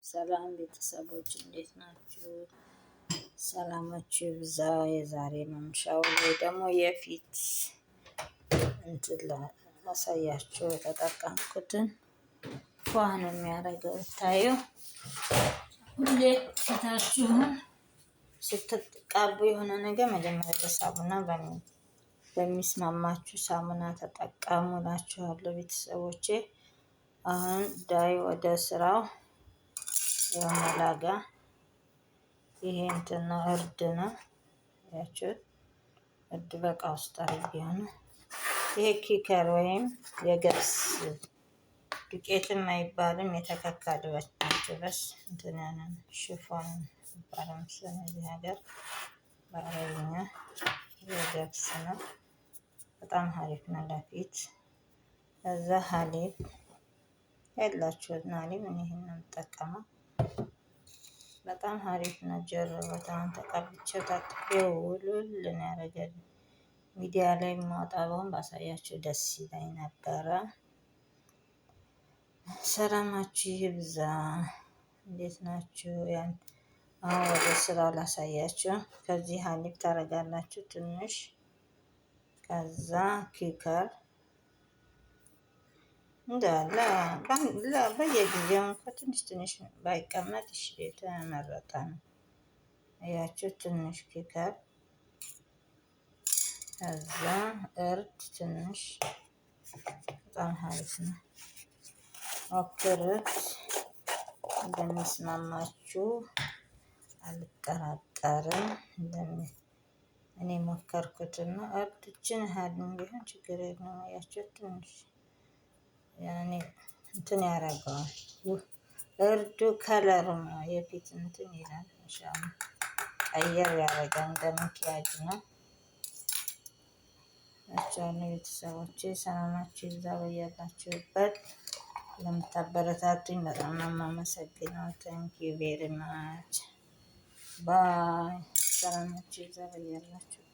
ሰላም ቤተሰቦች እንዴት ናችሁ? ሰላማችሁ ይብዛ። የዛሬ መምሻው ወይ ደግሞ የፊት እንትን ላሳያችሁ የተጠቀምኩትን ፏን የሚያደርገው ታየው። ሁሌ ፊታችሁን ስትቀቡ የሆነ ነገር መጀመሪያ በሳሙና በሚስማማችሁ ሳሙና ተጠቀሙ እላችኋለሁ ቤተሰቦቼ። አሁን ዳይ ወደ ስራው የመላጋ ይሄ እንትን ነው፣ እርድ ነው ያችሁት። እርድ በቃ ውስጥ አድርጌ ነው። ይሄ ኪከር ወይም የገብስ ዱቄትም አይባልም፣ የተከካ ድበስ እንትን ያለ ሽፎን ይባላል መሰለኝ እዚህ ሀገር በአረብኛ። የገብስ ነው፣ በጣም አሪፍ ነው ለፊት። እዛ ሀሊብ ያላችሁት ሀሊብ እኔ ይሄን ነው የምጠቀመው። በጣም አሪፍ ነው። ጀርቡት። አሁን ተቀብቼው ታጥቤው ውልውል ነው ያደረገልኝ። ሚዲያ ላይ የማወጣውን ባሳያችሁ ደስ ይለኝ ነበረ። ሰላማችሁ ይብዛ። እንዴት ናችሁ? አሁን ወደ ስራው ላሳያችሁ። ከዚህ ሀሊብ ታረጋላችሁ ትንሽ፣ ከዛ ኪከር እንዳለ በየጊዜው እንኳ ትንሽ ትንሽ ባይቀመጥ እሺ የተመረጠ ነው። እያችሁ ትንሽ ኪከር፣ ከዛ እርድ ትንሽ፣ በጣም አሪፍ ነው። ሞክሩት፣ እንደሚስማማችሁ አልጠራጠርም። እኔ ሞከርኩትና እርድችን ሀድም ቢሆን ችግር የለውም። ያቸው ትንሽ ያኔ እንትን ያደርገዋል። እርዱ ከለሩ ነው የፊት እንትን ይላል። ሻም ቀየር ያደርጋል። እንደ መኪያጅ ነው። አቻለ ቤተሰቦቼ ሰላማችሁ ይብዛ በያላችሁበት። ለምታበረታቱኝ በጣም ነው የማመሰግነው። ታንኪዩ ቬሪ ማች ባይ። ሰላማችሁ ይብዛ በያላችሁበት።